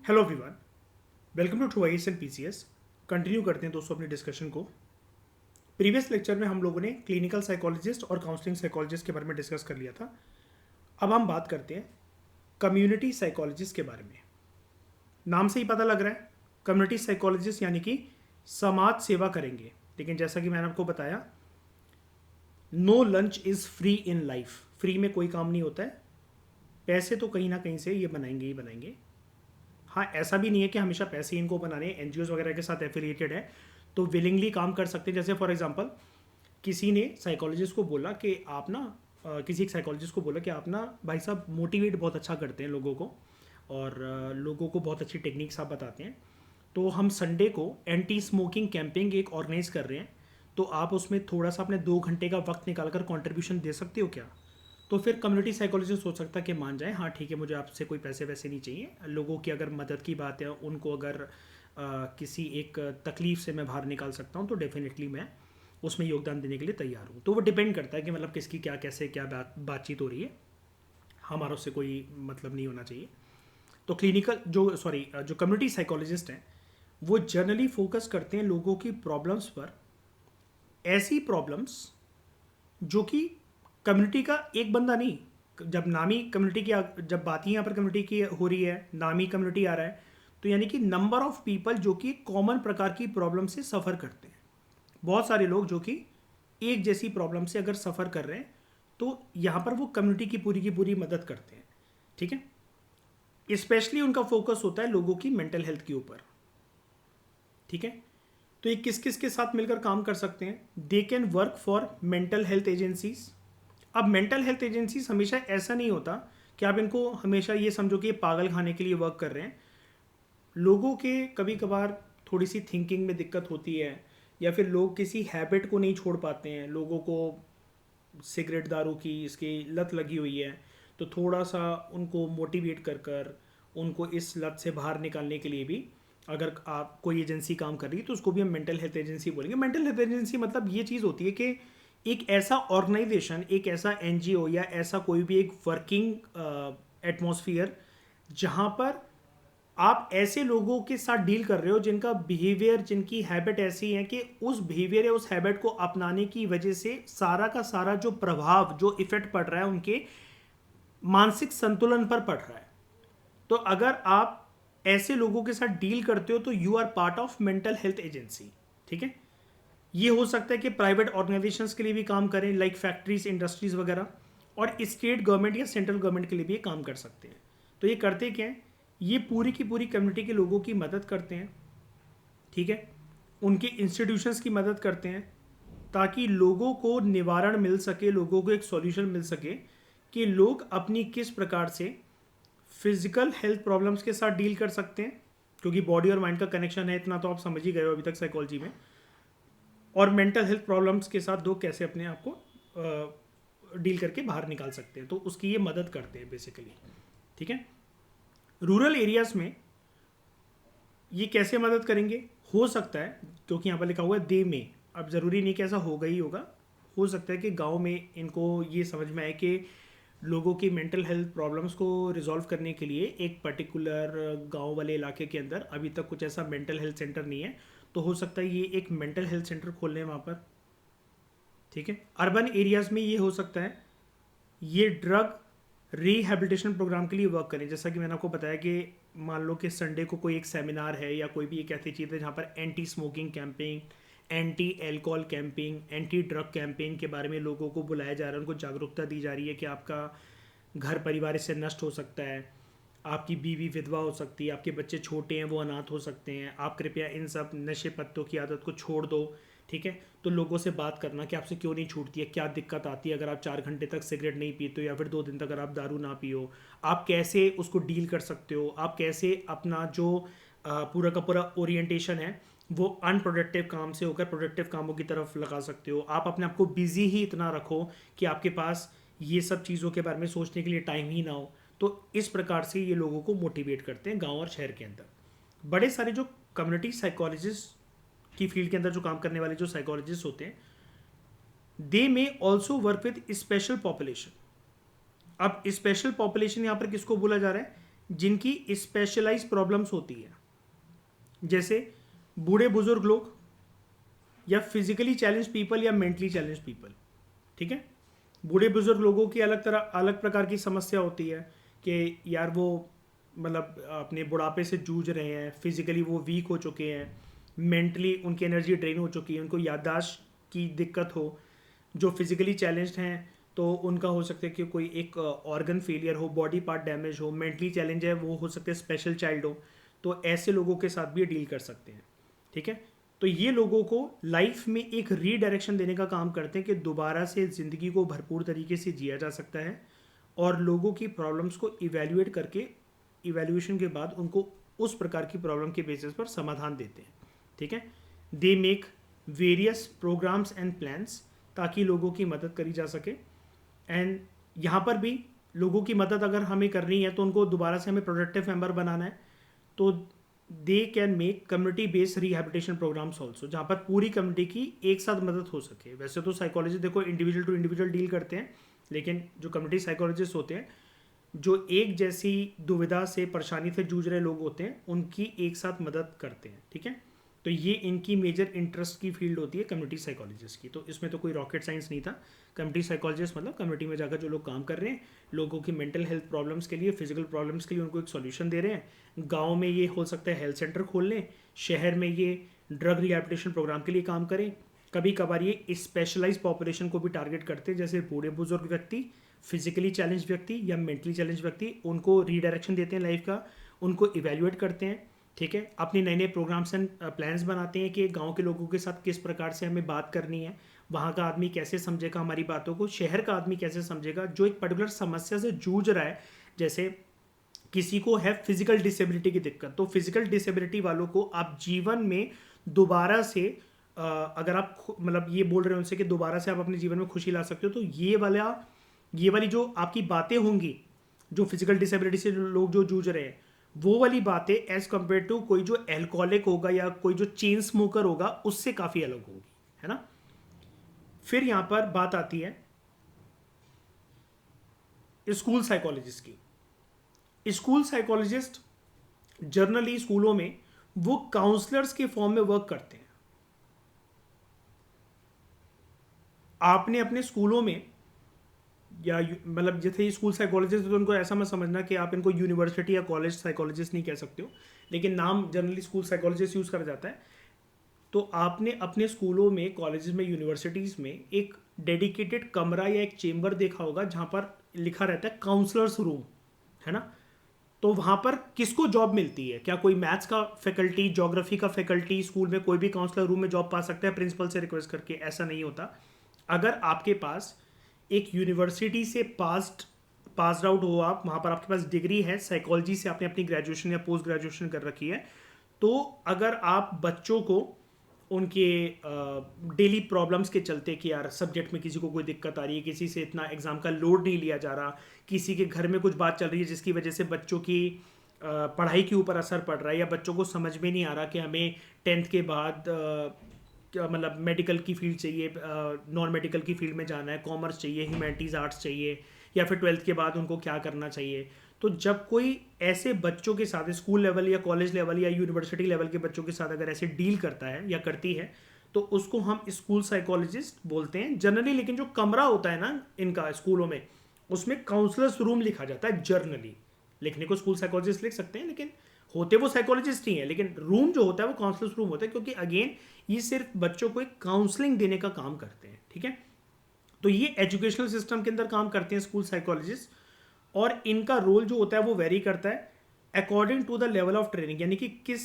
Hello everyone, welcome to IAS and PCS. Continue करते हैं दोस्तों अपनी डिस्कशन को। प्रीवियस लेक्चर में हम लोगों ने क्लिनिकल साइकोलॉजिस्ट और काउंसलिंग साइकोलॉजिस्ट के बारे में डिस्कस कर लिया था। अब हम बात करते हैं कम्युनिटी साइकोलॉजिस्ट के बारे में। नाम से ही पता लग रहा है, कम्युनिटी साइकोलॉजिस्ट यानी कि समाज सेवा करेंगे। लेकिन जैसा कि मैंने आपको बताया, no lunch is free in life. Free में कोई काम नहीं होता है, पैसे तो कहीं ना कहीं से ये बनाएंगे ही बनाएंगे। हाँ, ऐसा भी नहीं है कि हमेशा पैसे इनको बनाने, एनजीओज वगैरह के साथ एफिलिएटेड है तो विलिंगली काम कर सकते हैं। जैसे फॉर एग्जांपल किसी ने साइकोलॉजिस्ट को बोला कि आप ना किसी एक साइकोलॉजिस्ट को बोला कि आप ना भाई साहब मोटिवेट बहुत अच्छा करते हैं लोगों को और लोगों को बहुत अच्छी टेक्निक्स आप बताते हैं, तो हम संडे को एंटी स्मोकिंग कैंपेन एक ऑर्गेनाइज कर रहे हैं, तो आप उसमें थोड़ा सा अपने 2 घंटे का वक्त निकाल कर कॉन्ट्रीब्यूशन दे सकते हो क्या। तो फिर कम्युनिटी साइकोलॉजिस्ट सोच सकता है कि मान जाए, हाँ ठीक है, मुझे आपसे कोई पैसे वैसे नहीं चाहिए, लोगों की अगर मदद की बात है, उनको अगर किसी एक तकलीफ से मैं बाहर निकाल सकता हूँ तो डेफिनेटली मैं उसमें योगदान देने के लिए तैयार हूँ। तो वो डिपेंड करता है कि मतलब किसकी क्या कैसे क्या बातचीत हो रही है, हमारा उससे कोई मतलब नहीं होना चाहिए। तो क्लिनिकल जो कम्युनिटी साइकोलॉजिस्ट हैं वो जनरली फोकस करते हैं लोगों की प्रॉब्लम्स पर, ऐसी प्रॉब्लम्स जो कि कम्युनिटी का एक बंदा नहीं, जब नामी कम्युनिटी की जब बात ही यहाँ पर कम्युनिटी की हो रही है, नामी कम्युनिटी आ रहा है, तो यानी कि नंबर ऑफ पीपल जो कि कॉमन प्रकार की प्रॉब्लम से सफ़र करते हैं। बहुत सारे लोग जो कि एक जैसी प्रॉब्लम से अगर सफ़र कर रहे हैं तो यहाँ पर वो कम्युनिटी की पूरी मदद करते हैं। ठीक है, स्पेशली उनका फोकस होता है लोगों की मेंटल हेल्थ के ऊपर। ठीक है, तो ये किस किस के साथ मिलकर काम कर सकते हैं? They can work for mental health agencies. अब मेंटल हेल्थ एजेंसीज हमेशा ऐसा नहीं होता कि आप इनको हमेशा ये समझो कि ये पागल खाने के लिए वर्क कर रहे हैं। लोगों के कभी कभार थोड़ी सी थिंकिंग में दिक्कत होती है, या फिर लोग किसी हैबिट को नहीं छोड़ पाते हैं, लोगों को सिगरेट दारू की इसकी लत लगी हुई है, तो थोड़ा सा उनको मोटिवेट कर कर उनको इस लत से बाहर निकालने के लिए भी अगर आप कोई एजेंसी काम कर रही है तो उसको भी हम मेंटल हेल्थ एजेंसी बोलेंगे। मेंटल हेल्थ एजेंसी मतलब ये चीज़ होती है कि एक ऐसा ऑर्गेनाइजेशन, एक ऐसा एनजीओ या ऐसा कोई भी एक वर्किंग एटमॉस्फेयर जहाँ पर आप ऐसे लोगों के साथ डील कर रहे हो जिनका बिहेवियर, जिनकी हैबिट ऐसी है कि उस बिहेवियर या उस हैबिट को अपनाने की वजह से सारा का सारा जो प्रभाव, जो इफेक्ट पड़ रहा है उनके मानसिक संतुलन पर पड़ रहा है। तो अगर आप ऐसे लोगों के साथ डील करते हो तो you are part of mental health agency. ठीक है, ये हो सकता है कि प्राइवेट ऑर्गेनाइजेशंस के लिए भी काम करें, लाइक फैक्ट्रीज, इंडस्ट्रीज वगैरह, और स्टेट गवर्नमेंट या सेंट्रल गवर्नमेंट के लिए भी ये काम कर सकते हैं। तो ये करते क्या हैं, ये पूरी की पूरी कम्युनिटी के लोगों की मदद करते हैं। ठीक है, उनके इंस्टीट्यूशंस की मदद करते हैं ताकि लोगों को निवारण मिल सके, लोगों को एक सॉल्यूशन मिल सके कि लोग अपनी किस प्रकार से फिजिकल हेल्थ प्रॉब्लम्स के साथ डील कर सकते हैं, क्योंकि बॉडी और माइंड का कनेक्शन है, इतना तो आप समझ ही गए हो अभी तक साइकोलॉजी में। और मेंटल हेल्थ प्रॉब्लम्स के साथ लोग कैसे अपने आप को डील करके बाहर निकाल सकते हैं, तो उसकी ये मदद करते हैं बेसिकली। ठीक है, रूरल एरियाज में ये कैसे मदद करेंगे? हो सकता है, क्योंकि यहाँ पर लिखा हुआ है दे में, अब ज़रूरी नहीं कि ऐसा होगा ही होगा, हो सकता है कि गांव में इनको ये समझ में आए कि लोगों की मेंटल हेल्थ प्रॉब्लम्स को रिजॉल्व करने के लिए एक पर्टिकुलर गांव वाले इलाके के अंदर अभी तक कुछ ऐसा मेंटल हेल्थ सेंटर नहीं है, तो हो सकता है ये एक मेंटल हेल्थ सेंटर खोल लें वहाँ पर। ठीक है, अर्बन एरियाज़ में ये हो सकता है ये ड्रग रिहेबिलिटेशन प्रोग्राम के लिए वर्क करें। जैसा कि मैंने आपको बताया कि मान लो कि संडे को कोई एक सेमिनार है या कोई भी एक ऐसी चीज़ है जहाँ पर anti smoking campaign, anti alcohol campaign, anti drug campaign के बारे में लोगों को बुलाया जा रहा है, उनको जागरूकता दी जा रही है कि आपका घर परिवार इससे नष्ट हो सकता है, आपकी बीवी विधवा हो सकती है, आपके बच्चे छोटे हैं वो अनाथ हो सकते हैं, आप कृपया इन सब नशे पत्तों की आदत को छोड़ दो। ठीक है, तो लोगों से बात करना कि आपसे क्यों नहीं छूटती है, क्या दिक्कत आती है अगर आप 4 घंटे तक सिगरेट नहीं पीते हो या फिर 2 दिन तक अगर आप दारू ना पियो, आप कैसे उसको डील कर सकते हो, आप कैसे अपना जो पूरा का पूरा ओरिएंटेशन है वो अनप्रोडक्टिव काम से होकर प्रोडक्टिव कामों की तरफ लगा सकते हो। आप अपने आप को बिजी ही इतना रखो कि आपके पास ये सब चीज़ों के बारे में सोचने के लिए टाइम ही ना हो। तो इस प्रकार से ये लोगों को मोटिवेट करते हैं गांव और शहर के अंदर। बड़े सारे जो कम्युनिटी साइकोलॉजिस्ट की फील्ड के अंदर जो काम करने वाले जो साइकोलॉजिस्ट होते हैं, they may also work with special population. अब स्पेशल पॉपुलेशन यहाँ पर किसको बोला जा रहा है? जिनकी स्पेशलाइज प्रॉब्लम्स होती है, जैसे बूढ़े बुजुर्ग लोग या फिजिकली चैलेंज पीपल या मेंटली चैलेंज पीपल। ठीक है, बूढ़े बुजुर्ग लोगों की अलग प्रकार की समस्या होती है कि यार वो मतलब अपने बुढ़ापे से जूझ रहे हैं, फिजिकली वो वीक हो चुके हैं, मेंटली उनकी एनर्जी ड्रेन हो चुकी है, उनको याददाश्त की दिक्कत हो। जो फिजिकली चैलेंज्ड हैं तो उनका हो सकता है कि कोई एक ऑर्गन फेलियर हो, बॉडी पार्ट डैमेज हो। मेंटली चैलेंज है वो हो सकते हैं स्पेशल चाइल्ड हो। तो ऐसे लोगों के साथ भी ये डील कर सकते हैं। ठीक है, तो ये लोगों को लाइफ में एक रीडायरेक्शन देने का काम करते हैं कि दोबारा से ज़िंदगी को भरपूर तरीके से जिया जा सकता है, और लोगों की प्रॉब्लम्स को इवेल्युएट करके इवेल्युएशन के बाद उनको उस प्रकार की प्रॉब्लम के बेसिस पर समाधान देते हैं। ठीक है, they make various programmes and plans ताकि लोगों की मदद करी जा सके। एंड यहाँ पर भी लोगों की मदद अगर हमें करनी है तो उनको दोबारा से हमें प्रोडक्टिव मेंबर बनाना है, तो they can make community based rehabilitation programmes also, जहाँ पर पूरी कम्युनिटी की एक साथ मदद हो सके। वैसे तो साइकोलॉजी देखो इंडिविजुअल टू इंडिविजुअल डील करते हैं, लेकिन जो कम्युनिटी साइकोलॉजिस्ट होते हैं, जो एक जैसी दुविधा से परेशानी से जूझ रहे लोग होते हैं, उनकी एक साथ मदद करते हैं। ठीक है, तो ये इनकी मेजर इंटरेस्ट की फील्ड होती है कम्युनिटी साइकोलॉजिस्ट की। तो इसमें तो कोई रॉकेट साइंस नहीं था। कम्युनिटी साइकोलॉजिस्ट मतलब कम्युनिटी में जाकर जो लोग काम कर रहे हैं, लोगों की मेंटल हेल्थ प्रॉब्लम्स के लिए, फिजिकल प्रॉब्लम्स के लिए उनको एक सॉल्यूशन दे रहे हैं। गाँव में ये हो सकता है हेल्थ सेंटर खोल लें, शहर में ये ड्रग रिहेबिलिटेशन प्रोग्राम के लिए काम करें। कभी कभार ये स्पेशलाइज पॉपुलेशन को भी टारगेट करते हैं, जैसे बूढ़े बुजुर्ग व्यक्ति, फिजिकली चैलेंज व्यक्ति या मेंटली चैलेंज व्यक्ति, उनको रीडायरेक्शन देते हैं लाइफ का, उनको इवेल्युएट करते हैं। ठीक है, अपने नए नए प्रोग्राम्स एंड प्लान्स बनाते हैं कि गांव के लोगों के साथ किस प्रकार से हमें बात करनी है, वहाँ का आदमी कैसे समझेगा हमारी बातों को, शहर का आदमी कैसे समझेगा जो एक पर्टिकुलर समस्या से जूझ रहा है। जैसे किसी को है फिजिकल डिसेबिलिटी की दिक्कत, तो फिजिकल डिसेबिलिटी वालों को आप जीवन में दोबारा से अगर आप मतलब ये बोल रहे हो उनसे कि दोबारा से आप अपने जीवन में खुशी ला सकते हो, तो ये वाली जो आपकी बातें होंगी, जो फिजिकल डिसेबिलिटी से लोग जो जूझ रहे हैं, वो वाली बातें एज कंपेयर टू कोई जो एल्कोहलिक होगा या कोई जो चेन स्मोकर होगा उससे काफ़ी अलग होगी, है ना। फिर यहां पर बात आती है स्कूल साइकोलॉजिस्ट की। स्कूल साइकोलॉजिस्ट जनरली स्कूलों में वो काउंसलर्स के फॉर्म में वर्क करते हैं। आपने अपने स्कूलों में या मतलब जैसे स्कूल साइकोलॉजिस्ट तो उनको ऐसा मत समझना कि आप इनको यूनिवर्सिटी या कॉलेज साइकोलॉजिस्ट नहीं कह सकते हो, लेकिन नाम जनरली स्कूल साइकोलॉजिस्ट यूज़ करा जाता है। तो आपने अपने स्कूलों में, कॉलेजेस में, यूनिवर्सिटीज़ में एक डेडिकेटेड कमरा या एक चेम्बर देखा होगा जहाँ पर लिखा रहता है काउंसलर्स रूम, है ना। तो वहाँ पर किसको जॉब मिलती है? क्या कोई मैथ्स का फैकल्टी, ज्योग्राफी का फैकल्टी स्कूल में कोई भी काउंसलर रूम में जॉब पा सकता है प्रिंसिपल से रिक्वेस्ट करके? ऐसा नहीं होता। अगर आपके पास एक यूनिवर्सिटी से पास्ड आउट हो, आप वहाँ पर आपके पास डिग्री है साइकोलॉजी से, आपने अपनी ग्रेजुएशन या पोस्ट ग्रेजुएशन कर रखी है, तो अगर आप बच्चों को उनके डेली प्रॉब्लम्स के चलते कि यार सब्जेक्ट में किसी को कोई दिक्कत आ रही है, किसी से इतना एग्ज़ाम का लोड नहीं लिया जा रहा, किसी के घर में कुछ बात चल रही है जिसकी वजह से बच्चों की पढ़ाई के ऊपर असर पड़ रहा है, या बच्चों को समझ में नहीं आ रहा कि हमें 10th के बाद मतलब मेडिकल की फील्ड चाहिए, नॉन मेडिकल की फील्ड में जाना है, कॉमर्स चाहिए, ह्यूमैनिटीज़ आर्ट्स चाहिए, या फिर 12th के बाद उनको क्या करना चाहिए। तो जब कोई ऐसे बच्चों के साथ स्कूल लेवल या कॉलेज लेवल या यूनिवर्सिटी लेवल के बच्चों के साथ अगर ऐसे डील करता है या करती है, तो उसको हम स्कूल साइकोलॉजिस्ट बोलते हैं जनरली। लेकिन जो कमरा होता है ना इनका स्कूलों में, उसमें काउंसलर्स रूम लिखा जाता है जनरली। लिखने को स्कूल साइकोलॉजिस्ट लिख सकते हैं, लेकिन होते वो साइकोलॉजिस्ट ही हैं, लेकिन रूम जो होता है वो काउंसलर्स रूम होता है, क्योंकि अगेन ये सिर्फ बच्चों को एक काउंसलिंग देने का काम करते हैं। ठीक है, तो ये एजुकेशनल सिस्टम के अंदर काम करते हैं स्कूल साइकोलॉजिस्ट, और इनका रोल जो होता है वो वेरी करता है according to the level of training, यानी कि किस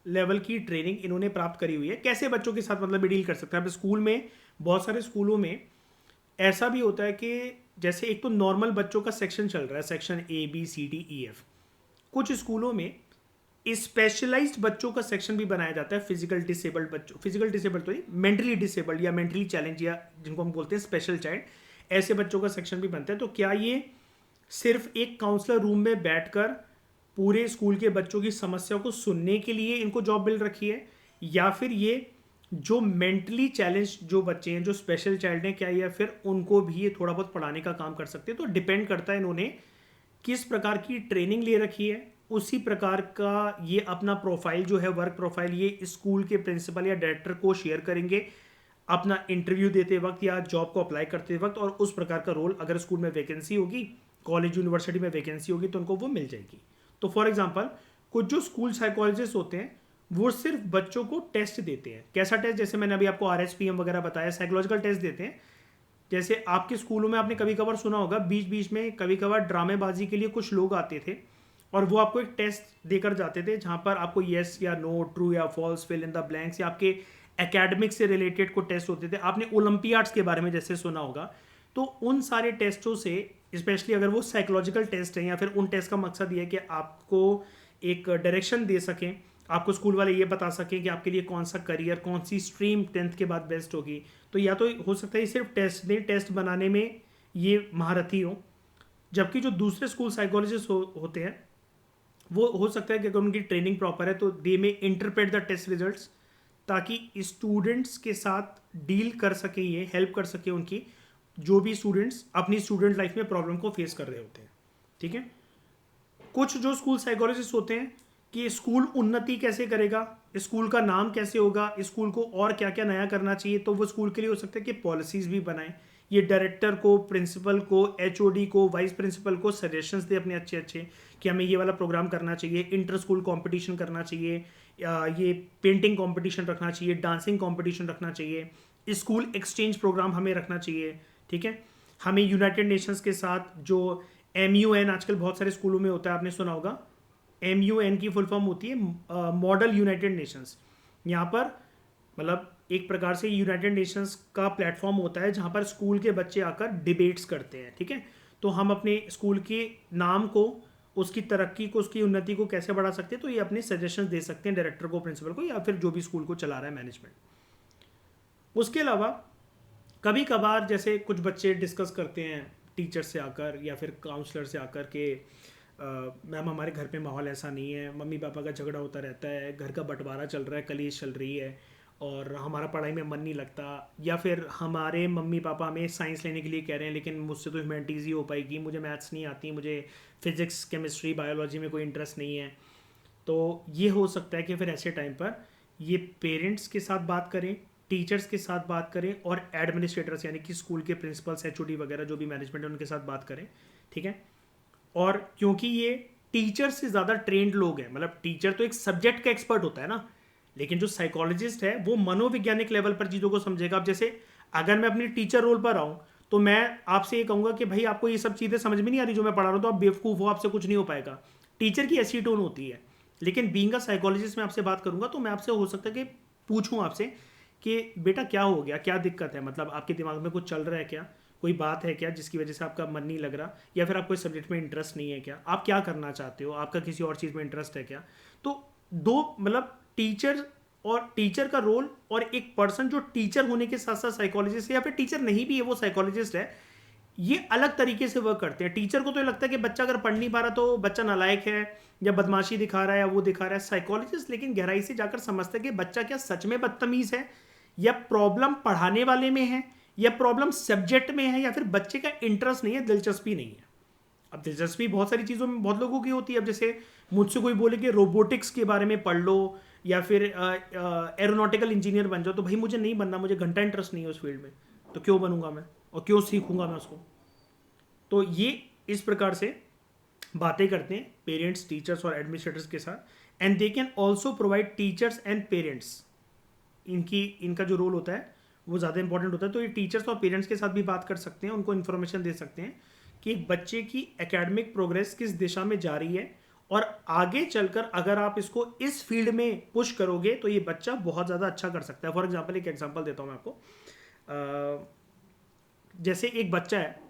लेवल की ट्रेनिंग इन्होंने प्राप्त करी हुई है, कैसे बच्चों के साथ मतलब डील कर सकते हैं। अब स्कूल में बहुत सारे स्कूलों में ऐसा भी होता है कि जैसे एक तो नॉर्मल बच्चों का सेक्शन चल रहा है, सेक्शन ABCDEF। कुछ स्कूलों में स्पेशलाइज्ड बच्चों का सेक्शन भी बनाया जाता है, फिजिकल डिसेबल्ड बच्चों, फिजिकल डिसेबल्ड तो नहीं, मेंटली डिसेबल्ड या मेंटली चैलेंज, या जिनको हम बोलते हैं स्पेशल चाइल्ड, ऐसे बच्चों का सेक्शन भी बनता है। तो क्या ये सिर्फ एक काउंसलर रूम में बैठकर पूरे स्कूल के बच्चों की समस्या को सुनने के लिए इनको जॉब मिल रखी है, या फिर ये जो मेंटली चैलेंज जो बच्चे हैं, जो स्पेशल चाइल्ड हैं, क्या या फिर उनको भी ये थोड़ा बहुत पढ़ाने का काम कर सकते हैं? तो डिपेंड करता है इन्होंने किस प्रकार की ट्रेनिंग ले रखी है, उसी प्रकार का ये अपना प्रोफाइल जो है, वर्क प्रोफाइल, ये स्कूल के प्रिंसिपल या डायरेक्टर को शेयर करेंगे अपना इंटरव्यू देते वक्त या जॉब को अप्लाई करते वक्त। और उस प्रकार का रोल अगर स्कूल में वैकेंसी होगी, कॉलेज यूनिवर्सिटी में वैकेंसी होगी, तो उनको वो मिल जाएगी। तो फॉर एग्जांपल कुछ जो स्कूल साइकोलॉजिस्ट होते हैं वो सिर्फ बच्चों को टेस्ट देते हैं। कैसा टेस्ट? जैसे मैंने अभी आपको RSPM वगैरह बताया, साइकोलॉजिकल टेस्ट देते हैं। जैसे आपके स्कूलों में आपने कभी कभार सुना होगा, बीच बीच में कभी कभार ड्रामेबाजी के लिए कुछ लोग आते थे और वो आपको एक टेस्ट देकर जाते थे जहाँ पर आपको येस या नो, ट्रू या false, fill in the blanks, या आपके एकेडमिक से रिलेटेड को टेस्ट होते थे। आपने ओलंपियाड्स के बारे में जैसे सुना होगा। तो उन सारे टेस्टों से, स्पेशली अगर वो साइकोलॉजिकल टेस्ट हैं या फिर उन टेस्ट का मकसद ये है कि आपको एक डायरेक्शन दे सकें, आपको स्कूल वाले ये बता सकें कि आपके लिए कौन सा करियर, कौन सी स्ट्रीम 10th के बाद बेस्ट होगी। तो या तो हो सकता है ये सिर्फ टेस्ट दें, टेस्ट बनाने में ये महारथी हो। जबकि जो दूसरे स्कूल साइकोलॉजिस्ट होते हैं वो हो सकता है कि अगर उनकी ट्रेनिंग प्रॉपर है तो दे में इंटरप्रेट द टेस्ट रिजल्ट्स, ताकि स्टूडेंट्स के साथ डील कर सके, ये हेल्प कर सके उनकी, जो भी स्टूडेंट्स अपनी स्टूडेंट लाइफ में प्रॉब्लम को फेस कर रहे होते हैं। ठीक है। कुछ जो स्कूल साइकोलॉजिस्ट होते हैं कि स्कूल उन्नति कैसे करेगा, स्कूल का नाम कैसे होगा, स्कूल को और क्या क्या नया करना चाहिए, तो वो स्कूल के लिए हो सकता है कि पॉलिसीज भी बनाएं। ये डायरेक्टर को, प्रिंसिपल को, HOD को, वाइस प्रिंसिपल को सजेशंस दे अपने अच्छे अच्छे कि हमें ये वाला प्रोग्राम करना चाहिए, इंटर स्कूल कॉम्पिटिशन करना चाहिए, या ये पेंटिंग कॉम्पिटिशन रखना चाहिए, डांसिंग कॉम्पिटिशन रखना चाहिए, स्कूल एक्सचेंज प्रोग्राम हमें रखना चाहिए। ठीक है। हमें यूनाइटेड नेशंस के साथ जो MUN आजकल बहुत सारे स्कूलों में होता है, आपने सुना होगा, MUN की फुल फॉर्म होती है मॉडल यूनाइटेड नेशंस। यहाँ पर मतलब एक प्रकार से यूनाइटेड नेशंस का प्लेटफॉर्म होता है जहाँ पर स्कूल के बच्चे आकर डिबेट्स करते हैं। ठीक है। तो हम अपने स्कूल के नाम को, उसकी तरक्की को, उसकी उन्नति को कैसे बढ़ा सकते हैं, तो ये अपने सजेशंस दे सकते हैं डायरेक्टर को, प्रिंसिपल को, या फिर जो भी स्कूल को चला रहा है मैनेजमेंट। उसके अलावा कभी कभार जैसे कुछ बच्चे डिस्कस करते हैं टीचर से आकर या फिर काउंसलर से आकर के मैम हमारे घर पे माहौल ऐसा नहीं है, मम्मी पापा का झगड़ा होता रहता है, घर का बंटवारा चल रहा है, कलेश चल रही है और हमारा पढ़ाई में मन नहीं लगता, या फिर हमारे मम्मी पापा हमें साइंस लेने के लिए कह रहे हैं लेकिन मुझसे तो ह्यूमैनिटीज़ ही हो पाएगी, मुझे मैथ्स नहीं आती, मुझे फिज़िक्स, केमिस्ट्री, बायोलॉजी में कोई इंटरेस्ट नहीं है। तो ये हो सकता है कि फिर ऐसे टाइम पर ये पेरेंट्स के साथ बात करें, टीचर्स के साथ बात करें और एडमिनिस्ट्रेटर्स यानी कि स्कूल के प्रिंसिपल्स, HOD वगैरह जो भी मैनेजमेंट है उनके साथ बात करें। ठीक है। और क्योंकि ये टीचर से ज़्यादा ट्रेंड लोग हैं, मतलब टीचर तो एक सब्जेक्ट का एक्सपर्ट होता है ना, लेकिन जो साइकोलॉजिस्ट है वो मनोवैज्ञानिक लेवल पर चीज़ों को समझेगा। अब जैसे अगर मैं अपनी टीचर रोल पर आऊँ तो मैं आपसे ये कहूँगा कि भाई आपको ये सब चीज़ें समझ में नहीं आ रही जो मैं पढ़ा रहा हूँ, तो आप बेवकूफ़ हो, आपसे कुछ नहीं हो पाएगा। टीचर की ऐसी टोन होती है। लेकिन बीइंग अ साइकोलॉजिस्ट मैं आपसे बात करूँगा तो मैं आपसे हो सकता है कि पूछूँ आपसे कि बेटा क्या हो गया, क्या दिक्कत है, मतलब आपके दिमाग में कुछ चल रहा है क्या, कोई बात है क्या जिसकी वजह से आपका मन नहीं लग रहा, या फिर आपको इस सब्जेक्ट में इंटरेस्ट नहीं है क्या, आप क्या करना चाहते हो, आपका किसी और चीज़ में इंटरेस्ट है क्या। तो दो मतलब टीचर और टीचर का रोल, और एक पर्सन जो टीचर होने के साथ साथ साइकोलॉजिस्ट है या फिर टीचर नहीं भी है वो साइकोलॉजिस्ट है, ये अलग तरीके से वर्क करते हैं। टीचर को तो ये लगता है कि बच्चा अगर पढ़ नहीं पा रहा तो बच्चा नालायक है या बदमाशी दिखा रहा है या वो दिखा रहा है। साइकोलॉजिस्ट लेकिन गहराई से जाकर समझता है कि बच्चा क्या सच में बदतमीज है, या प्रॉब्लम पढ़ाने वाले में है, या प्रॉब्लम सब्जेक्ट में है, या फिर बच्चे का इंटरेस्ट नहीं है, दिलचस्पी नहीं है। अब दिलचस्पी बहुत सारी चीज़ों में बहुत लोगों की होती है। अब जैसे मुझसे कोई बोले कि रोबोटिक्स के बारे में पढ़ लो या फिर एरोनॉटिकल इंजीनियर बन जाओ, तो भाई मुझे नहीं बनना, मुझे घंटा इंटरेस्ट नहीं है उस फील्ड में, तो क्यों बनूंगा मैं और क्यों सीखूंगा मैं उसको। तो ये इस प्रकार से बातें करते हैं पेरेंट्स, टीचर्स और एडमिनिस्ट्रेटर्स के साथ। And they can also provide teachers and parents, इनका जो रोल होता है वो ज़्यादा इंपॉर्टेंट होता है। तो ये टीचर्स और पेरेंट्स के साथ भी बात कर सकते हैं, उनको इन्फॉर्मेशन दे सकते हैं कि एक बच्चे की एकेडमिक प्रोग्रेस किस दिशा में जा रही है, और आगे चलकर अगर आप इसको इस फील्ड में पुश करोगे तो ये बच्चा बहुत ज़्यादा अच्छा कर सकता है। फॉर एग्जाम्पल एक एग्जाम्पल देता हूँ मैं आपको। जैसे एक बच्चा है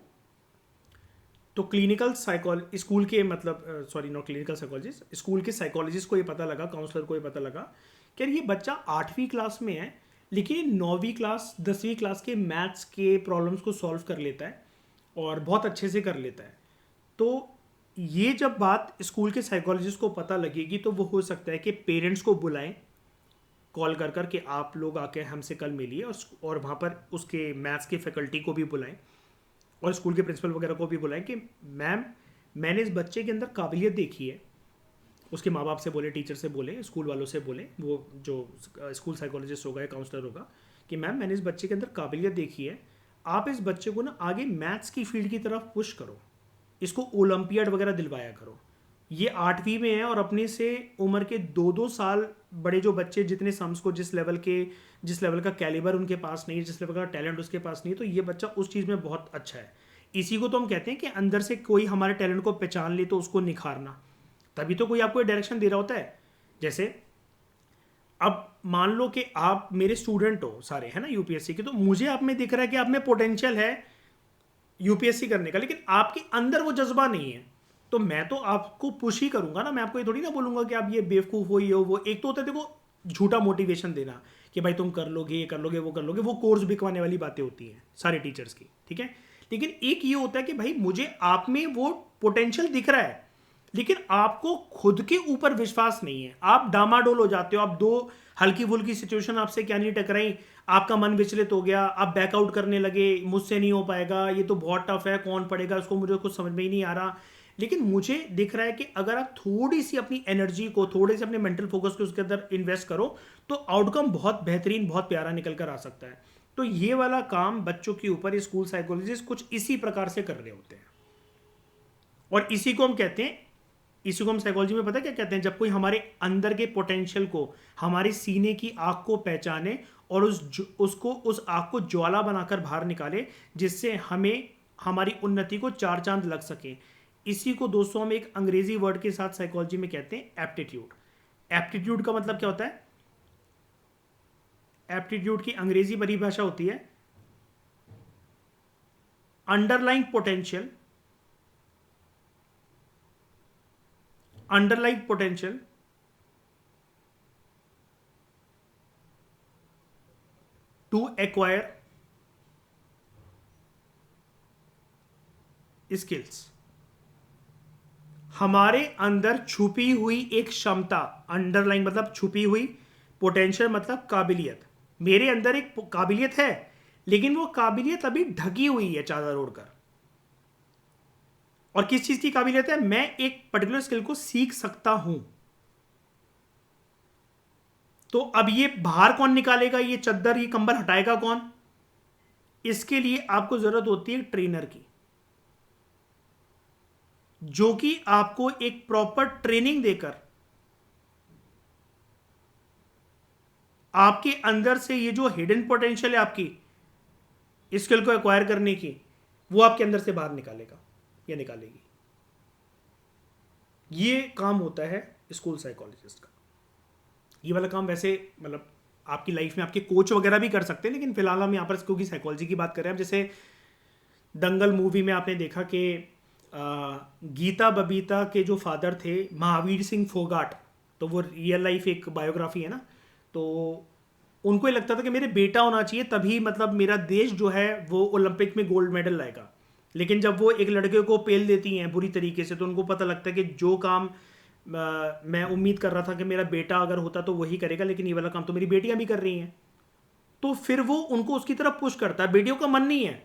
तो क्लिनिकल साइकोलॉजी स्कूल के मतलब sorry not clinical psychologist, school के साइकोलॉजिस्ट को ये पता लगा, काउंसलर को ये पता लगा कि ये बच्चा 8वीं क्लास में है लेकिन 9वीं क्लास 10वीं क्लास के मैथ्स के प्रॉब्लम्स को सॉल्व कर लेता है और बहुत अच्छे से कर लेता है। तो ये जब बात स्कूल के साइकोलॉजिस्ट को पता लगेगी तो वो हो सकता है कि पेरेंट्स को बुलाएं कॉल कर कर के आप लोग आके हमसे कल मिलिए, और वहाँ पर उसके मैथ्स के फैकल्टी को भी बुलाएं और स्कूल के प्रिंसिपल वगैरह को भी बुलाएं कि मैम मैंने इस बच्चे के अंदर काबिलियत देखी है उसके माँ बाप से बोले, टीचर से बोले, स्कूल वालों से बोले, वो जो स्कूल साइकोलॉजिस्ट होगा या काउंसलर होगा, कि मैम मैंने इस बच्चे के अंदर काबिलियत देखी है, आप इस बच्चे को ना आगे मैथ्स की फील्ड की तरफ पुश करो, इसको ओलंपियाड वगैरह दिलवाया करो। ये 8वीं में है और अपने से उम्र के 2-2 साल बड़े जो बच्चे जितने सम्स को जिस लेवल का कैलिबर उनके पास नहीं है, जिस लेवल का टैलेंट उसके पास नहीं है, तो ये बच्चा उस चीज़ में बहुत अच्छा है। इसी को तो हम कहते हैं कि अंदर से कोई हमारे टैलेंट को पहचान ले तो उसको निखारना, तभी तो कोई आपको डायरेक्शन दे रहा होता है। जैसे अब मान लो कि आप मेरे स्टूडेंट हो सारे, है ना, यूपीएससी के, तो मुझे आप में दिख रहा है कि आप में पोटेंशियल है यूपीएससी करने का, लेकिन आपके अंदर वो जज्बा नहीं है, तो मैं तो आपको पुश ही करूंगा ना। मैं आपको ये थोड़ी ना बोलूंगा कि आप ये बेवकूफ़ हो, ये हो वो। एक तो होता है देखो झूठा मोटिवेशन देना कि भाई तुम कर लोगे, ये कर लोगे, वो कर लोगे, वो कोर्स बिकवाने वाली बातें होती हैं सारे टीचर्स की, ठीक है। लेकिन एक ये होता है कि भाई मुझे आप में वो पोटेंशियल दिख रहा है, लेकिन आपको खुद के ऊपर विश्वास नहीं है, आप डामाडोल हो जाते हो। आप दो हल्की फुल्की सिचुएशन आपसे क्या नहीं टकराई, आपका मन विचलित हो गया, आप बैकआउट करने लगे, मुझसे नहीं हो पाएगा, ये तो बहुत टफ है, कौन पढ़ेगा उसको, मुझे कुछ समझ में ही नहीं आ रहा। लेकिन मुझे दिख रहा है कि अगर आप थोड़ी सी अपनी एनर्जी को, थोड़े से अपने मेंटल फोकस को उसके अंदर इन्वेस्ट करो, तो आउटकम बहुत बेहतरीन, बहुत प्यारा निकल कर आ सकता है। तो ये वाला काम बच्चों के ऊपर स्कूल साइकोलॉजिस्ट कुछ इसी प्रकार से कर रहे होते हैं, और इसी को हम साइकोलॉजी में पता क्या कहते हैं, जब कोई हमारे अंदर के पोटेंशियल को, हमारे सीने की आग को पहचाने और उसको उस आग को ज्वाला बनाकर बाहर निकाले, जिससे हमें हमारी उन्नति को चार चांद लग सके। इसी को दोस्तों हम एक अंग्रेजी वर्ड के साथ साइकोलॉजी में कहते हैं एप्टीट्यूड। एप्टीट्यूड का मतलब क्या होता है? एप्टीट्यूड की अंग्रेजी परिभाषा होती है underlying potential, to acquire skills. हमारे अंदर छुपी हुई एक क्षमता, अंडरलाइन मतलब छुपी हुई, पोटेंशियल मतलब काबिलियत। मेरे अंदर एक काबिलियत है, लेकिन वो काबिलियत अभी ढकी हुई है चादर ओढ़कर। और किस चीज की काबिलियत है? मैं एक पर्टिकुलर स्किल को सीख सकता हूं। तो अब ये बाहर कौन निकालेगा, ये चद्दर, ये कंबल हटाएगा कौन? इसके लिए आपको जरूरत होती है ट्रेनर की, जो कि आपको एक प्रॉपर ट्रेनिंग देकर आपके अंदर से ये जो हिडन पोटेंशियल है आपकी स्किल को एक्वायर करने की, वो आपके अंदर से बाहर निकालेगा या निकालेगी। ये काम होता है स्कूल साइकोलॉजिस्ट का। ये वाला काम वैसे मतलब आपकी लाइफ में आपके कोच वगैरह भी कर सकते हैं, लेकिन फिलहाल हम यहाँ पर क्योंकि साइकोलॉजी की बात कर रहे हैं। जैसे दंगल मूवी में आपने देखा कि गीता बबीता के जो फादर थे महावीर सिंह फोगाट, तो वो रियल लाइफ एक बायोग्राफी है ना, तो उनको ये लगता था कि मेरे बेटा होना चाहिए, तभी मतलब मेरा देश जो है वो ओलंपिक में गोल्ड मेडल लाएगा। लेकिन जब वो एक लड़के को पेल देती हैं बुरी तरीके से, तो उनको पता लगता है कि जो काम मैं उम्मीद कर रहा था कि मेरा बेटा अगर होता तो वही करेगा, लेकिन ये वाला काम तो मेरी बेटियां भी कर रही हैं। तो फिर वो उनको उसकी तरफ पुश करता है। बेटियों का मन नहीं है,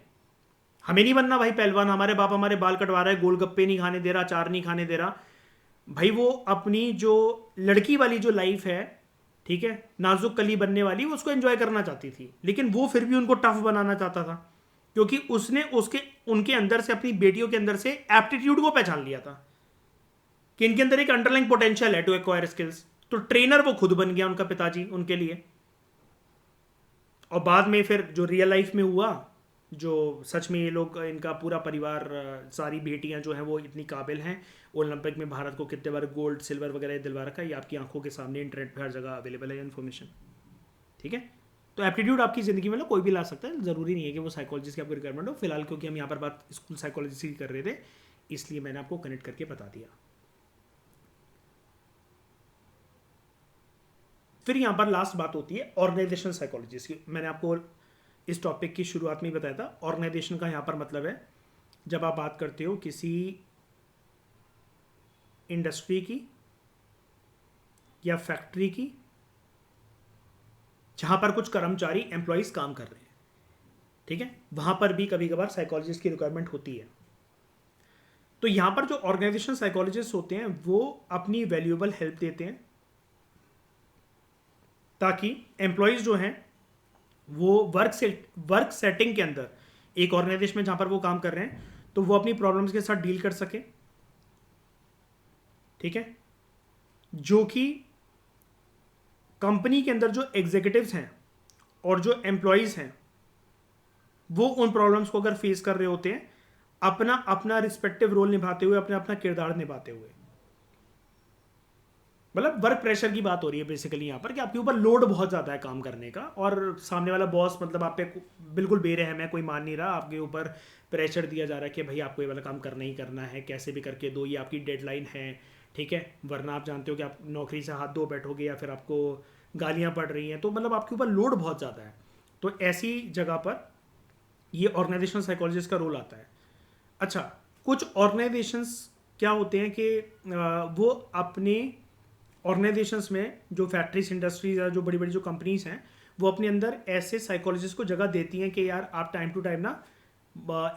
हमें नहीं बनना भाई पहलवान, हमारे बाप हमारे बाल कटवा रहा है, गोलगप्पे नहीं खाने दे रहा, अचार नहीं खाने दे रहा। भाई वो अपनी जो लड़की वाली जो लाइफ है, ठीक है, नाजुक कली बनने वाली, वो उसको एंजॉय करना चाहती थी, लेकिन वो फिर भी उनको टफ बनाना चाहता था, क्योंकि उसने उनके अंदर से, अपनी बेटियों के अंदर से एप्टीट्यूड को पहचान लिया था कि इनके अंदर एक अंडरलाइन पोटेंशियल है टू एक्वायर स्किल्स। तो ट्रेनर वो खुद बन गया उनका पिताजी उनके लिए। और बाद में फिर जो रियल लाइफ में हुआ, जो सच में ये लोग, इनका पूरा परिवार, सारी बेटियां जो हैं वो इतनी काबिल हैं, ओलंपिक में भारत को कितने बार गोल्ड सिल्वर वगैरह दिलवा रखा है, ये आपकी आंखों के सामने इंटरनेट पे हर जगह अवेलेबल है इन्फॉर्मेशन, ठीक है। तो एप्टीट्यूड आपकी ज़िंदगी में कोई भी ला सकता है, ज़रूरी नहीं है कि वो साइकोलॉजिस्ट की आपको रिक्वायरमेंट हो। फिलहाल क्योंकि हम यहाँ पर बात स्कूल साइकोलॉजिस्ट की कर रहे थे, इसलिए मैंने आपको कनेक्ट करके बता दिया। फिर यहाँ पर लास्ट बात होती है ऑर्गेनाइजेशनल साइकोलॉजिस्ट की। मैंने आपको इस टॉपिक की शुरुआत में ही बताया था। ऑर्गेनाइजेशन का यहाँ पर मतलब है, जब आप बात करते हो किसी इंडस्ट्री की या फैक्ट्री की, जहाँ पर कुछ कर्मचारी एम्प्लॉयज काम कर रहे हैं, ठीक है, वहाँ पर भी कभी कभार साइकोलॉजिस्ट की रिक्वायरमेंट होती है। तो यहाँ पर जो ऑर्गेनाइजेशन साइकोलॉजिस्ट होते हैं वो अपनी वैल्यूएबल हेल्प देते हैं ताकि एम्प्लॉयज़ जो हैं वो वर्क सेटिंग के अंदर एक ऑर्गेनाइजेशन में जहाँ पर वो काम कर रहे हैं तो वो अपनी प्रॉब्लम्स के साथ डील कर सके, ठीक है। जो कि कंपनी के अंदर जो एग्जीक्यूटिव्स हैं और जो एम्प्लॉयज़ हैं वो उन प्रॉब्लम्स को अगर फेस कर रहे होते हैं अपना अपना रिस्पेक्टिव रोल निभाते हुए, अपना अपना किरदार निभाते हुए, मतलब वर्क प्रेशर की बात हो रही है बेसिकली यहाँ पर कि आपके ऊपर लोड बहुत ज़्यादा है काम करने का और सामने वाला बॉस मतलब आप पे बिल्कुल बेरहम है, कोई मान नहीं रहा, आपके ऊपर प्रेशर दिया जा रहा है कि भाई आपको ये वाला काम करना ही करना है, कैसे भी करके दो, ये आपकी डेडलाइन है, ठीक है, वरना आप जानते हो कि आप नौकरी से हाथ धो बैठोगे या फिर आपको गालियाँ पड़ रही हैं, तो मतलब आपके ऊपर लोड बहुत ज़्यादा है। तो ऐसी जगह पर ये ऑर्गेनाइजेशनल साइकोलॉजिस्ट का रोल आता है। अच्छा, कुछ ऑर्गेनाइजेशंस क्या होते हैं कि वो अपने ऑर्गेनाइजेशंस में जो फैक्ट्रीज, इंडस्ट्रीज या जो बड़ी बड़ी जो कंपनीज हैं वो अपने अंदर ऐसे साइकोलॉजिस्ट को जगह देती हैं कि यार आप टाइम टू टाइम ना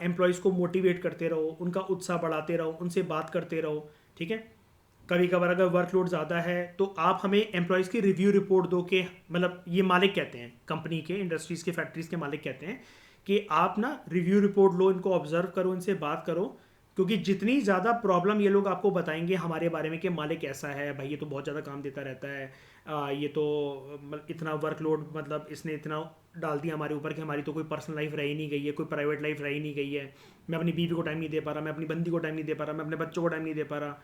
एम्प्लॉयज़ को मोटिवेट करते रहो, उनका उत्साह बढ़ाते रहो, उनसे बात करते रहो, ठीक है। कभी कभार अगर वर्कलोड ज़्यादा है तो आप हमें एम्प्लॉयज़ की रिव्यू रिपोर्ट दो कि मतलब ये मालिक कहते हैं, कंपनी के, इंडस्ट्रीज़ के, फैक्ट्रीज़ के मालिक कहते हैं कि आप ना रिव्यू रिपोर्ट लो, इनको ऑब्जर्व करो, इनसे बात करो, क्योंकि जितनी ज़्यादा प्रॉब्लम ये लोग आपको बताएंगे हमारे बारे में कि मालिक ऐसा है भाई, ये तो बहुत ज़्यादा काम देता रहता है, ये तो इतना वर्कलोड मतलब इसने इतना डाल दिया हमारे ऊपर कि हमारी तो कोई पर्सनल लाइफ रही नहीं गई है, कोई प्राइवेट लाइफ रही नहीं गई है, मैं अपनी बीवी को टाइम नहीं दे पा रहा, मैं अपनी बंदी को टाइम नहीं दे पा रहा, मैं अपने बच्चों को टाइम नहीं दे पा रहा,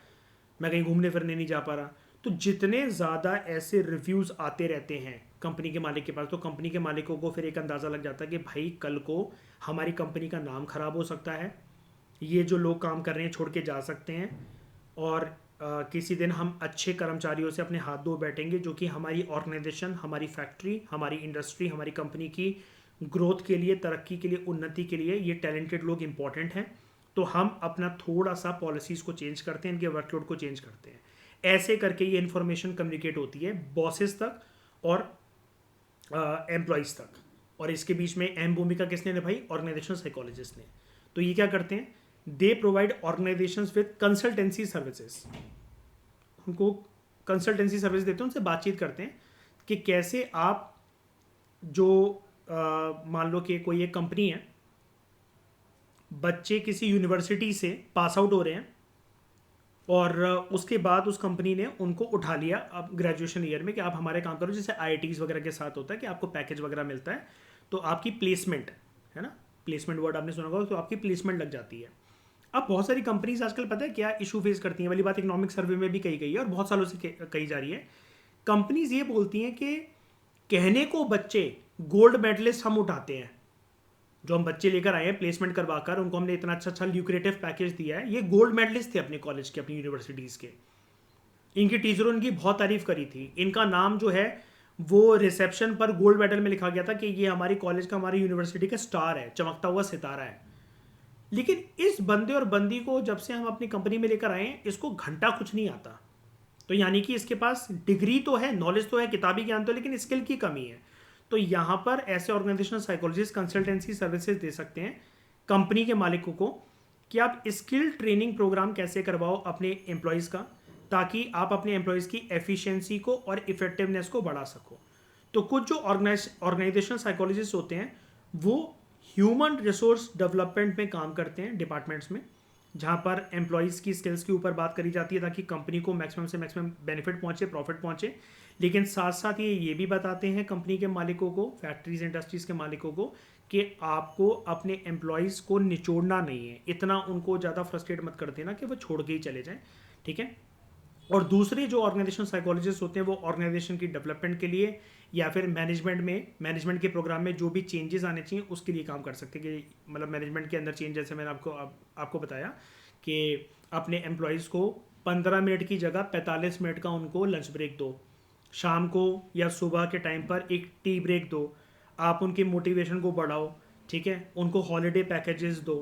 मैं कहीं घूमने फिरने नहीं जा पा रहा। तो जितने ज़्यादा ऐसे रिव्यूज़ आते रहते हैं कंपनी के मालिक के पास, तो कंपनी के मालिकों को फिर एक अंदाज़ा लग जाता है कि भाई कल को हमारी कंपनी का नाम ख़राब हो सकता है, ये जो लोग काम कर रहे हैं छोड़ के जा सकते हैं, और किसी दिन हम अच्छे कर्मचारियों से अपने हाथ धो बैठेंगे जो कि हमारी ऑर्गेनाइजेशन, हमारी फैक्ट्री, हमारी इंडस्ट्री, हमारी कंपनी की ग्रोथ के लिए, तरक्की के लिए, उन्नति के लिए ये टैलेंटेड लोग इंपॉर्टेंट हैं। तो हम अपना थोड़ा सा पॉलिसीज़ को चेंज करते हैं, इनके वर्कलोड को चेंज करते हैं। ऐसे करके ये इन्फॉर्मेशन कम्युनिकेट होती है बॉसेस तक और एम्प्लॉयज़ तक, और इसके बीच में अहम भूमिका किसने निभाई? ऑर्गेनाइजेशनल साइकोलॉजिस्ट ने। तो ये क्या करते हैं? They provide organisations with consultancy services, उनको कंसल्टेंसी सर्विस देते हैं, उनसे बातचीत करते हैं कि कैसे आप जो मान लो कि कोई एक कंपनी है, बच्चे किसी यूनिवर्सिटी से पास आउट हो रहे हैं और उसके बाद उस कंपनी ने उनको उठा लिया अब ग्रेजुएशन ईयर में कि आप हमारे काम करो, जैसे आईआईटीज वगैरह के साथ होता है कि आपको पैकेज वगैरह मिलता है, तो आपकी प्लेसमेंट है ना, प्लेसमेंट वर्ड आपने सुना होगा, तो आपकी प्लेसमेंट लग जाती है। अब बहुत सारी कंपनीज आजकल पता है क्या इशू फेस करती हैं, वाली बात इकोनॉमिक सर्वे में भी कही गई है और बहुत सालों से कही जा रही है। कंपनीज ये बोलती हैं कि कहने को बच्चे गोल्ड मेडलिस्ट हम उठाते हैं, जो हम बच्चे लेकर आए हैं प्लेसमेंट करवाकर, उनको हमने इतना अच्छा अच्छा ल्यूक्रेटिव पैकेज दिया है, ये गोल्ड मेडलिस्ट थे अपने कॉलेज के, अपनी यूनिवर्सिटीज़ के। इनकी टीचरों इनकी बहुत तारीफ करी थी, इनका नाम जो है वो रिसेप्शन पर गोल्ड मेडल में लिखा गया था कि ये हमारी कॉलेज का, हमारी यूनिवर्सिटी का स्टार है, चमकता हुआ सितारा है। लेकिन इस बंदे और बंदी को जब से हम अपनी कंपनी में लेकर आए हैं, इसको घंटा कुछ नहीं आता। तो यानी कि इसके पास डिग्री तो है, नॉलेज तो है, किताबी ज्ञान तो, लेकिन स्किल की कमी है। तो यहाँ पर ऐसे ऑर्गेनाइजेशनल साइकोलॉजिस्ट कंसल्टेंसी सर्विसेज दे सकते हैं कंपनी के मालिकों को कि आप स्किल ट्रेनिंग प्रोग्राम कैसे करवाओ अपने एम्प्लॉयज़ का, ताकि आप अपने एम्प्लॉयज़ की एफिशिएंसी को और इफेक्टिवनेस को बढ़ा सको। तो कुछ जो ऑर्गेनाइजेशनल साइकोलॉजिस्ट होते हैं वो ह्यूमन रिसोर्स डेवलपमेंट में काम करते हैं, डिपार्टमेंट्स में, जहाँ पर एम्प्लॉयज़ की स्किल्स के ऊपर बात करी जाती है ताकि कंपनी को मैक्सिमम से मैक्सिमम बेनिफिट पहुँचे, प्रॉफिट पहुँचे। लेकिन साथ साथ ये भी बताते हैं कंपनी के मालिकों को, फैक्ट्रीज इंडस्ट्रीज़ के मालिकों को, कि आपको अपने एम्प्लॉयज़ को निचोड़ना नहीं है, इतना उनको ज़्यादा फ्रस्ट्रेट मत कर देना कि वो छोड़ के ही चले जाएँ, ठीक है। और दूसरे जो ऑर्गेनाइजेशन साइकोलॉजिस्ट होते हैं वो ऑर्गेनाइजेशन की डेवलपमेंट के लिए या फिर मैनेजमेंट के प्रोग्राम में जो भी चेंजेस आने चाहिए उसके लिए काम कर सकते हैं। कि मतलब मैनेजमेंट के अंदर चेंज, जैसे मैंने आपको बताया कि अपने एम्प्लॉयज़ को 15 मिनट की जगह 45 मिनट का उनको लंच ब्रेक दो, शाम को या सुबह के टाइम पर एक टी ब्रेक दो, आप उनकी मोटिवेशन को बढ़ाओ, ठीक है, उनको हॉलीडे पैकेजेस दो,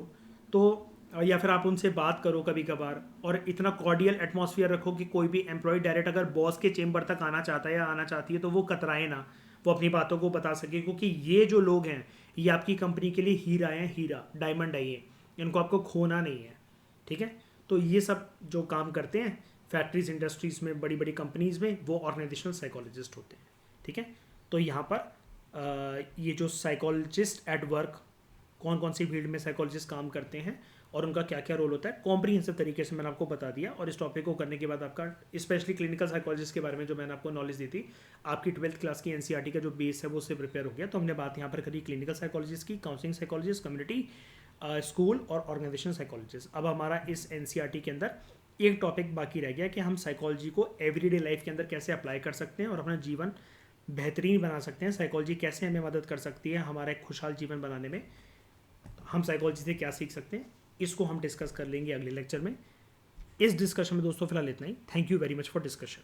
तो या फिर आप उनसे बात करो कभी कभार, और इतना कॉर्डियल एटमॉस्फेयर रखो कि कोई भी एम्प्लॉय डायरेक्ट अगर बॉस के चेंबर तक आना चाहता है या आना चाहती है तो वो कतराए ना, वो अपनी बातों को बता सके, क्योंकि ये जो लोग हैं ये आपकी कंपनी के लिए हीरा हैं, हीरा डायमंड है ये, इनको आपको खोना नहीं है, ठीक है। तो ये सब जो काम करते हैं फैक्ट्रीज इंडस्ट्रीज़ में, बड़ी बड़ी कंपनीज़ में, वो ऑर्गेनाइजेशनल साइकोलॉजिस्ट होते हैं। ठीक है, तो यहाँ पर ये जो साइकोलॉजिस्ट एट वर्क, कौन कौन सी फील्ड में साइकोलॉजिस्ट काम करते हैं और उनका क्या क्या रोल होता है, कॉम्प्रिहेंसिव तरीके से मैंने आपको बता दिया। और इस टॉपिक को करने के बाद आपका स्पेशली क्लिनिकल साइकोलॉजिस्ट के बारे में जो मैंने आपको नॉलेज दी थी, आपकी 12th क्लास की एनसीईआरटी का जो बेस है वो उससे प्रिपेयर हो गया। तो हमने बात यहाँ पर करी क्लिनिकल साइकोलॉजिस्ट की, काउंसलिंग साइकोलॉजिस्ट, कम्युनिटी, स्कूल और ऑर्गेनाइजेशन साइकोलॉजिस्ट। अब हमारा इस एनसीईआरटी के अंदर एक टॉपिक बाकी रह गया कि हम साइकोलॉजी को एवरीडे लाइफ के अंदर कैसे अप्लाई कर सकते हैं और अपना जीवन बेहतरीन बना सकते हैं। साइकोलॉजी कैसे हमें मदद कर सकती है हमारा एक खुशहाल जीवन बनाने में, हम साइकोलॉजी से क्या सीख सकते हैं, इसको हम डिस्कस कर लेंगे अगले लेक्चर में। इस डिस्कशन में दोस्तों फिलहाल इतना ही। Thank you very much for discussion.